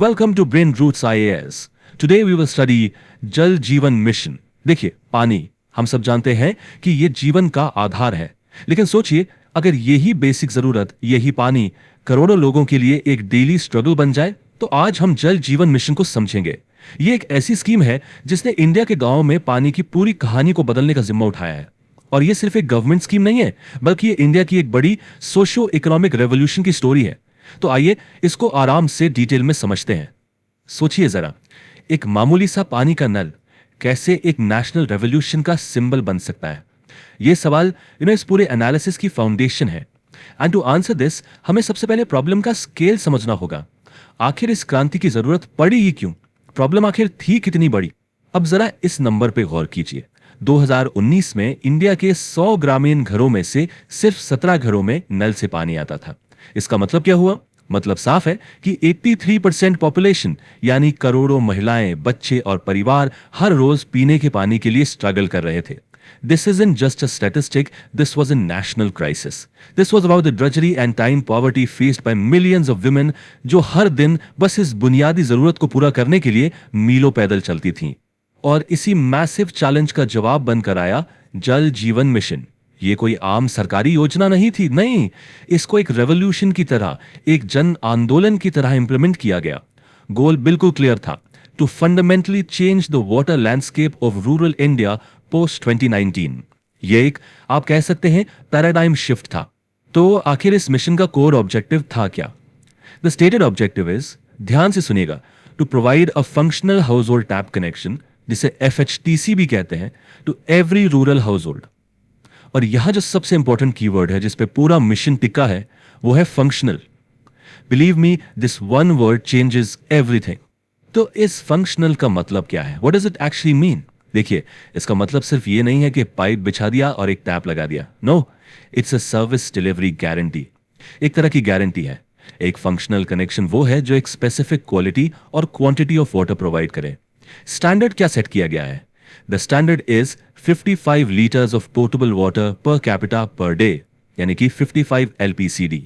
Welcome to Brain Roots IAS. Today we will study जल जीवन mission. देखिए, पानी हम सब जानते हैं कि ये जीवन का आधार है. लेकिन सोचिए, अगर यही बेसिक जरूरत, यही पानी करोड़ों लोगों के लिए एक डेली स्ट्रगल बन जाए, तो आज हम जल जीवन मिशन को समझेंगे. ये एक ऐसी स्कीम है जिसने इंडिया के गांव में पानी की पूरी कहानी को बदलने का जिम्मा उठाया है. और ये सिर्फ एक गवर्नमेंट स्कीम नहीं है, बल्कि ये इंडिया की एक बड़ी सोशियो इकोनॉमिक रेवोल्यूशन की स्टोरी है. तो आइए इसको आराम से डिटेल में समझते हैं. सोचिए जरा, एक मामूली सा पानी का नल कैसे एक नेशनल रेवोल्यूशन का सिंबल बन सकता है. यह सवाल इस पूरे एनालिसिस की फाउंडेशन है. एंड टू आंसर दिस, हमें सबसे पहले प्रॉब्लम का स्केल समझना होगा. आखिर इस क्रांति की जरूरत पड़ी ही क्यों? प्रॉब्लम आखिर थी कितनी बड़ी? अब जरा इस नंबर पे गौर कीजिए. 2019 में इंडिया के 100 ग्रामीण घरों में से सिर्फ 17 घरों में नल से पानी आता था. इसका मतलब क्या हुआ? मतलब साफ है कि 83% पॉपुलेशन यानी करोड़ों महिलाएं, बच्चे और परिवार हर रोज पीने के पानी के लिए स्ट्रगल कर रहे थे. This isn't just a statistic, this was a national crisis. This was about the drudgery and time poverty faced by millions of women जो हर दिन बस इस बुनियादी जरूरत को पूरा करने के लिए मीलों पैदल चलती थीं. और इसी मैसिव चैलेंज का जवाब बनकर आया जल जीवन मिशन. ये कोई आम सरकारी योजना नहीं थी, नहीं. इसको एक रेवोल्यूशन की तरह, एक जन आंदोलन की तरह इंप्लीमेंट किया गया. गोल बिल्कुल क्लियर था, to fundamentally change the water landscape of rural India post 2019. ये एक, आप कह सकते हैं, पैराडाइम शिफ्ट था. तो आखिर इस मिशन का कोर ऑब्जेक्टिव था क्या? द स्टेटेड ऑब्जेक्टिव इज, ध्यान से सुनिएगा, to provide a functional household tap connection, जिसे FHTC भी कहते हैं, to every rural household. और यहां जो सबसे इंपॉर्टेंट कीवर्ड है जिस पे पूरा मिशन टिका है, वो है functional. Believe me, this one word changes everything. तो इस फंक्शनल का मतलब क्या है? What does it actually mean? देखिए, इसका मतलब सिर्फ ये नहीं है कि पाइप बिछा दिया और एक टैप लगा दिया. No, it's a service delivery guarantee. एक तरह की गारंटी है. एक फंक्शनल कनेक्शन वो है जो एक स्पेसिफिक क्वालिटी और क्वांटिटी ऑफ वाटर प्रोवाइड करे. स्टैंडर्ड क्या सेट किया गया है? The standard is 55 liters of potable water per capita per day, यानी कि 55 LPCD.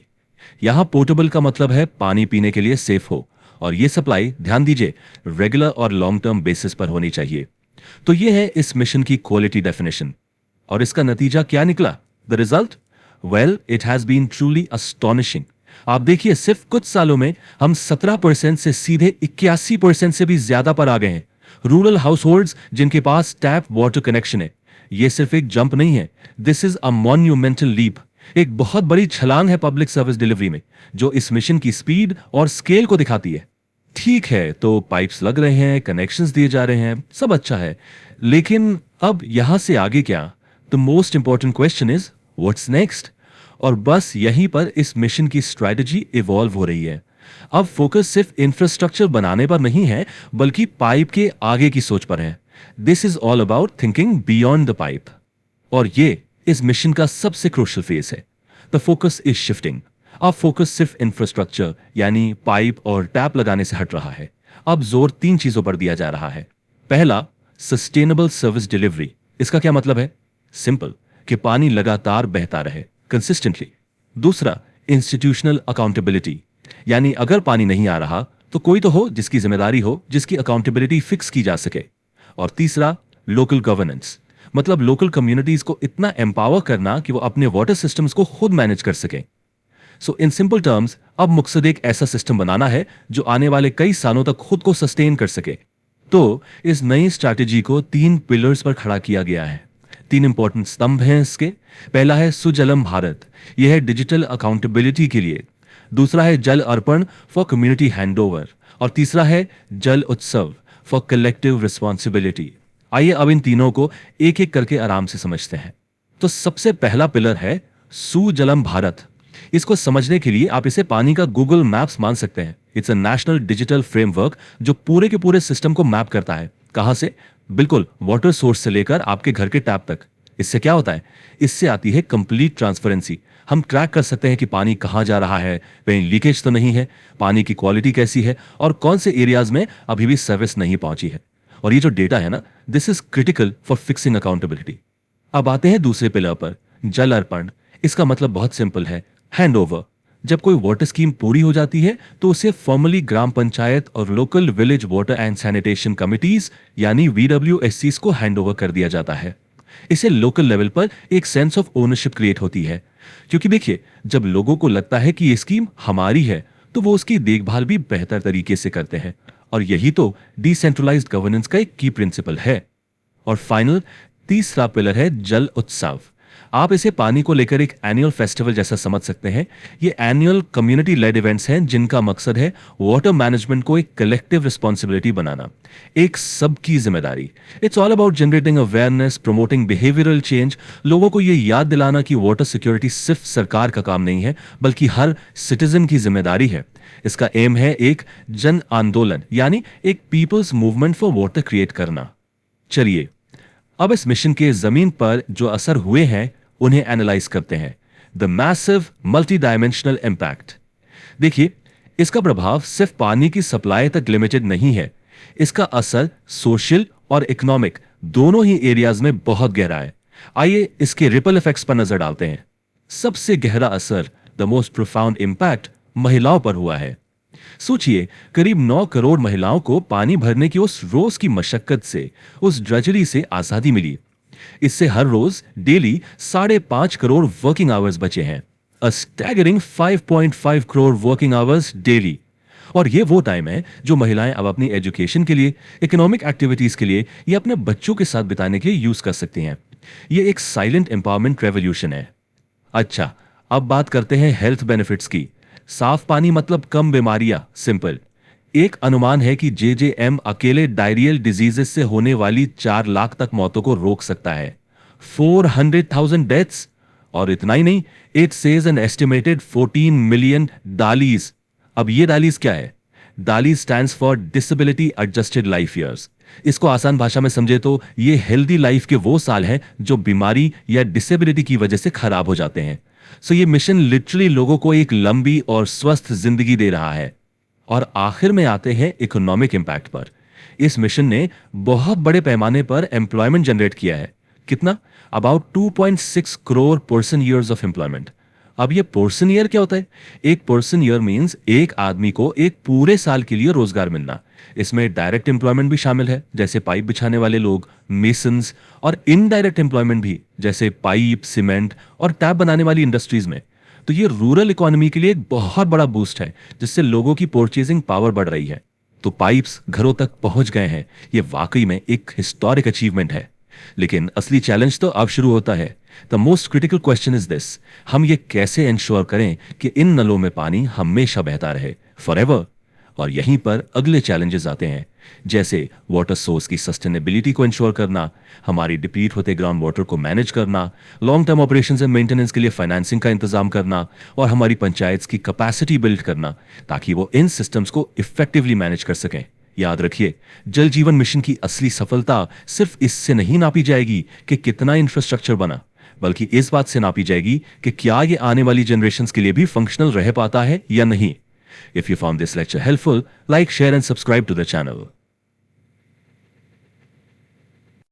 यहां पोर्टेबल का मतलब है पानी पीने के लिए सेफ हो, और ये सप्लाई, ध्यान दीजिए, रेगुलर और लॉन्ग टर्म बेसिस पर होनी चाहिए. तो ये है इस मिशन की क्वालिटी डेफिनेशन. और इसका नतीजा क्या निकला? The result? Well, it has been truly astonishing. आप देखिए, सिर्फ कुछ सालों में हम 17% से सीधे 81% से भी ज्यादा पर आ गए हैं. रूरल हाउस होल्ड्स जिनके पास टैप वाटर कनेक्शन है. यह सिर्फ एक जंप नहीं है, this is a monumental leap. एक बहुत बड़ी छलांग है पब्लिक सर्विस डिलीवरी में, जो इस मिशन की स्पीड और स्केल को दिखाती है. ठीक है, तो पाइप्स लग रहे हैं, कनेक्शंस दिए जा रहे हैं, सब अच्छा है. लेकिन अब यहां से आगे क्या? The most important question is, what's next? और बस यहीं पर इस मिशन की स्ट्रैटेजी इवॉल्व हो रही है. अब फोकस सिर्फ इंफ्रास्ट्रक्चर बनाने पर नहीं है, बल्कि पाइप के आगे की सोच पर है. This is all about thinking beyond the pipe. और ये इस मिशन का सबसे क्रूशियल फेस है. The focus is shifting. अब फोकस सिर्फ इंफ्रास्ट्रक्चर यानी पाइप और टैप लगाने से हट रहा है. अब जोर 3 चीजों पर दिया जा रहा है. पहला, सस्टेनेबल सर्विस डिलीवरी. इसका क्या मतलब है? सिंपल, कि पानी लगातार बहता रहे, कंसिस्टेंटली. दूसरा, इंस्टीट्यूशनल अकाउंटेबिलिटी, यानी अगर पानी नहीं आ रहा तो कोई तो हो जिसकी जिम्मेदारी हो, जिसकी अकाउंटेबिलिटी फिक्स की जा सके. और तीसरा, लोकल गवर्नेंस, मतलब लोकल कम्युनिटीज को इतना एम्पावर करना कि वो अपने वाटर सिस्टम्स को खुद मैनेज कर सके. सो इन सिंपल टर्म्स, अब मकसद एक ऐसा सिस्टम बनाना है जो आने वाले कई सालों तक खुद को सस्टेन कर सके. तो इस नई स्ट्रैटेजी को 3 पिलर्स पर खड़ा किया गया है. 3 इंपॉर्टेंट स्तंभ हैं इसके. पहला है सुजलम भारत. यह है डिजिटल अकाउंटेबिलिटी के लिए. दूसरा है जल अर्पण फॉर कम्युनिटी हैंडओवर. और तीसरा है जल उत्सव फॉर कलेक्टिव रिस्पॉन्सिबिलिटी. आइए अब इन तीनों को एक एक करके आराम से समझते हैं. तो सबसे पहला पिलर है सुजलम भारत. इसको समझने के लिए आप इसे पानी का गूगल मैप्स मान सकते हैं. It's a national digital framework जो पूरे के पूरे सिस्टम को मैप करता है. कहां से? बिल्कुल, वाटर सोर्स से लेकर आपके घर के टैप तक. इससे क्या होता है? इससे आती है कंप्लीट ट्रांसपेरेंसी. हम ट्रैक कर सकते हैं कि पानी कहां जा रहा है, कहीं लीकेज तो नहीं है, पानी की क्वालिटी कैसी है, और कौन से एरियाज में अभी भी सर्विस नहीं पहुंची है. और ये जो डेटा है ना, this is critical for fixing accountability. अब आते हैं दूसरे पिलर पर, जल अर्पण. इसका मतलब बहुत सिंपल है, हैंड ओवर. जब कोई वाटर स्कीम पूरी हो जाती है तो उसे फॉर्मली ग्राम पंचायत और local village water and sanitation committees यानी VWSCs को हैंडओवर कर दिया जाता है। इसे लोकल लेवल पर एक सेंस ऑफ ओनरशिप क्रिएट होती है, क्योंकि देखिए, जब लोगों को लगता है कि ये स्कीम हमारी है तो वो उसकी देखभाल भी बेहतर तरीके से करते हैं। और यही तो डिसेंट्रलाइज्ड गवर्नेंस का एक की प्रिंसिपल है। और फाइनल तीसरा पिलर है जल उत्सव। आप इसे पानी को लेकर एक एनुअल फेस्टिवल जैसा समझ सकते हैं। ये एनुअल कम्युनिटी लेड इवेंट्स हैं जिनका मकसद है वाटर मैनेजमेंट को एक कलेक्टिव रिस्पॉन्सिबिलिटी बनाना, एक सबकी जिम्मेदारी। It's all about generating awareness, promoting behavioural change, लोगों को ये याद दिलाना कि वाटर सिक्योरिटी सिर्फ सरकार का काम नहीं है बल्कि हर सिटीजन की जिम्मेदारी है। इसका एम है एक जन आंदोलन यानी एक people's movement for water create करना। चलिए अब इस मिशन के जमीन पर जो असर हुए हैं उन्हें एनालाइज करते हैं। The massive multi dimensional impact. देखिए, इसका प्रभाव सिर्फ पानी की सप्लाई तक लिमिटेड नहीं है। इसका असर सोशल और इकोनॉमिक दोनों ही एरियाज में बहुत गहरा है। आइए इसके रिपल इफेक्ट्स पर नजर डालते हैं। सबसे गहरा असर, द मोस्ट प्रोफाउंड इंपैक्ट, महिलाओं पर हुआ है। सोचिए, करीब 9 करोड़ महिलाओं को पानी भरने की उस रोज की मशक्कत से, उस ड्रेजरी से आजादी मिली। इससे हर रोज डेली 5.5 करोड़ वर्किंग आवर्स बचे हैं। A staggering 5.5 crore working hours daily. और ये वो टाइम है जो महिलाएं अब अपनी एजुकेशन के लिए, इकोनॉमिक एक्टिविटीज के लिए या अपने बच्चों के साथ बिताने के लिए यूज कर सकती हैं। ये एक साइलेंट एम्पावरमेंट रेवोल्यूशन है। अच्छा, अब बात करते हैं हेल्थ बेनिफिट्स की। साफ पानी मतलब कम बीमारियां, सिंपल। एक अनुमान है कि JJM अकेले डायरियल डिजीजेस से होने वाली 4 लाख तक मौतों को रोक सकता है। 400,000 डेथ्स। और इतना ही नहीं, it says an estimated 14 million DALYs. अब ये डालीज क्या है? DALYs stands for disability adjusted life years. इसको आसान भाषा में समझे तो ये हेल्दी लाइफ के वो साल हैं जो बीमारी या डिसेबिलिटी की वजह से खराब हो जाते हैं। सो ये मिशन लिटरली लोगों को एक लंबी और स्वस्थ जिंदगी दे रहा है। और आखिर में आते हैं इकोनॉमिक इंपैक्ट पर। इस मिशन ने बहुत बड़े पैमाने पर एम्प्लॉयमेंट जनरेट किया है। कितना? About 2.6 crore person years of employment. अब ये पर्सन ईयर क्या होता है? एक पर्सन ईयर मींस एक आदमी को एक पूरे साल के लिए रोजगार मिलना। इसमें डायरेक्ट एम्प्लॉयमेंट भी शामिल है, जैसे पाइप बिछाने वाले लोग, मेसन्स, और इनडायरेक्ट एम्प्लॉयमेंट भी, जैसे पाइप, सीमेंट और टैप बनाने वाली इंडस्ट्रीज में। तो ये रूरल इकोनॉमी के लिए एक बहुत बड़ा बूस्ट है, जिससे लोगों की परचेजिंग पावर बढ़ रही है। तो पाइप्स घरों तक पहुंच गए हैं, ये वाकई में एक हिस्टोरिक अचीवमेंट है। लेकिन असली चैलेंज तो अब शुरू होता है। The most critical question is this: हम ये कैसे इंश्योर करें कि इन नलों में पानी हमेशा बहता रहे, फॉरएवर? और यहीं पर अगले चैलेंजेस आते हैं, जैसे वाटर सोर्स की सस्टेनेबिलिटी को इंश्योर करना, हमारी डिप्लीट होते ग्राउंड वाटर को मैनेज करना, long term operations and maintenance के लिए फाइनेंसिंग का इंतजाम करना, और हमारी पंचायत की कैपेसिटी बिल्ड करना ताकि वो इन सिस्टम्स को इफेक्टिवली मैनेज कर सकें। याद रखिए, जल जीवन मिशन की असली सफलता सिर्फ इससे नहीं नापी जाएगी कि कितना इंफ्रास्ट्रक्चर बना, बल्कि इस बात से नापी जाएगी कि क्या ये आने वाली जनरेशंस के लिए भी फंक्शनल रह पाता है या नहीं। If you found this lecture helpful, like, share and subscribe to the channel.